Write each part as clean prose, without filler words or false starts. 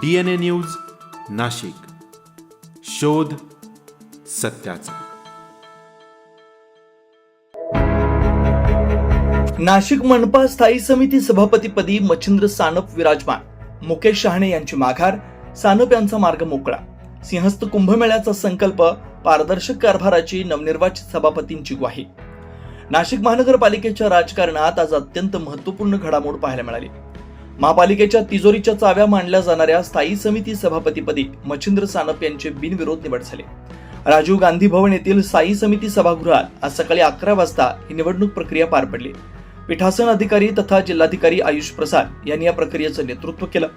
DNA news Nashik, शोध सत्याचा। नाशिक मनपा स्थायी समिती सभापतीपदी मच्छिंद्र सानप विराजमान, मुकेश शहाणे यांची माघार, सानप यांचा मार्ग मोकळा। सिंहस्थ कुंभमेळ्याचा संकल्प, पारदर्शक कारभाराची नवनिर्वाचित सभापतींची ग्वाही। नाशिक महानगरपालिकेच्या राजकारणात आज अत्यंत महत्त्वपूर्ण घडामोड पाहायला मिळाली। महापालिकेच्या तिजोरीच्या चाव्या मांडल्या जाणाऱ्या स्थायी समिती सभापतीपदी मच्छिंद्र सानप यांची बिनविरोध निवड झाली। राजीव गांधी भवन येथील स्थायी समिती सभागृहात आज सकाळी 11 वाजता ही निवडणूक प्रक्रिया पार पडली। पीठासन अधिकारी तथा जिल्हाधिकारी आयुष प्रसाद यांनी या प्रक्रियेचं नेतृत्व केलं।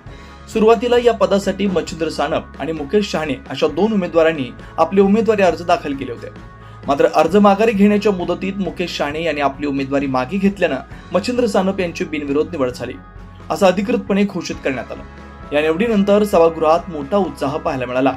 सुरुवातीला या पदासाठी मच्छिंद्र सानप आणि मुकेश शहाणे अशा 2 उमेदवारांनी आपले उमेदवारी अर्ज दाखल केले होते। मात्र अर्ज माघारी घेण्याच्या मुदतीत मुकेश शहाणे यांनी आपली उमेदवारी मागे घेतल्यानं मच्छिंद्र सानप यांची बिनविरोध निवड झाली, असं अधिकृतपणे घोषित करण्यात आलं। या निवडीनंतर सभागृहात मोठा उत्साह पाहायला मिळाला।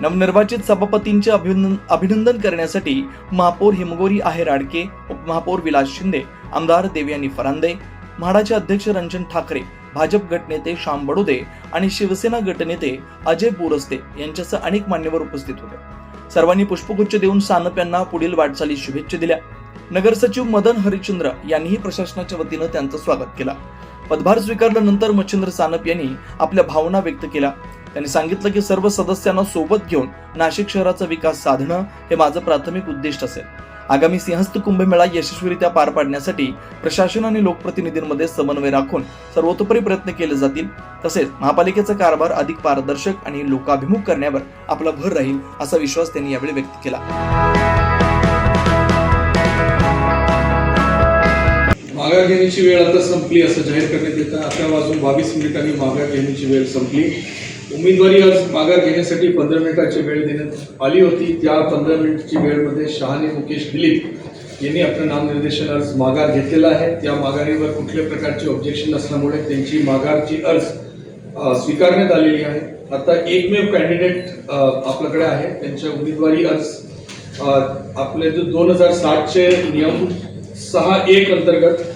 नवनिर्वाचित सभापतींचे अभिनंदन करण्यासाठी महापौर हिमगोरी आहेर आडके, उपमहापौर विलास शिंदे, आमदार देवयानी फरांदे, म्हाडाचे अध्यक्ष रंजन ठाकरे, भाजप गटनेते श्याम बडोदे आणि शिवसेना गटनेते अजय बोरस्ते यांच्यासह अनेक मान्यवर उपस्थित होते। सर्वांनी पुष्पगुच्छ देऊन सानप यांना पुढील वाटचालीस शुभेच्छा दिल्या। नगरसचिव मदन हरिश्चंद्र यांनीही प्रशासनाच्या वतीनं त्यांचं स्वागत केलं। पदभार स्वीकारल्यानंतर मच्छिंद्र सानप यांनी आपल्या भावना व्यक्त केल्या। त्यांनी सांगितलं की सर्व सदस्यांना सोबत घेऊन नाशिक शहराचा विकास साधणं हे माझं प्राथमिक उद्दिष्ट असेल। आगामी सिंहस्थ कुंभमेळा यशस्वीरित्या पार पाडण्यासाठी प्रशासन आणि लोकप्रतिनिधींमध्ये समन्वय राखून सर्वतोपरी प्रयत्न केले जातील। तसेच महापालिकेचा कारभार अधिक पारदर्शक आणि लोकाभिमुख करण्यावर आपला भर राहील, असा विश्वास त्यांनी यावेळी व्यक्त केला। माघार घेण्याची वेळ आता संपली असं जाहीर करण्यात येतं। 11:22 मिनिटांनी माघार घेण्याची वेळ संपली। उमेदवारी अर्ज माघार घेण्यासाठी 15 मिनिटाची वेळ देण्यात आली होती। त्या 15 मिनिटची वेळमध्ये शहाणे मुकेश दिलीप यांनी आपलं नामनिर्देशन अर्ज माघार घेतलेला आहे। त्या माघारीवर कुठल्या प्रकारचे ऑब्जेक्शन नसल्यामुळे त्यांची माघारची अर्ज स्वीकारण्यात आलेली आहे। आता एकमेव कॅन्डिडेट आपल्याकडे आहे, त्यांच्या उमेदवारी अर्ज आपले जो 2007चे नियम 6(1) अंतर्गत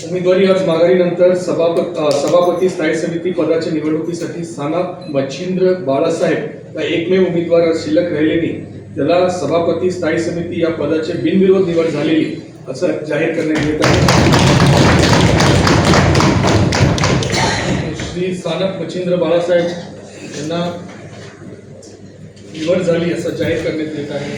उमेदवारी अर्ज माघारीनंतर सभापती स्थायी समिती पदाच्या निवडणुकीसाठी सानप मच्छिंद्र बाळासाहेब या एकमेव उमेदवार शिल्लक राहिलेली त्याला सभापती स्थायी समिती या पदाचे बिनविरोध निवड झालेली असं जाहीर करण्यात येत आहे। श्री सानप मच्छिंद्र बाळासाहेब यांना निवड झाली असं जाहीर करण्यात येत आहे।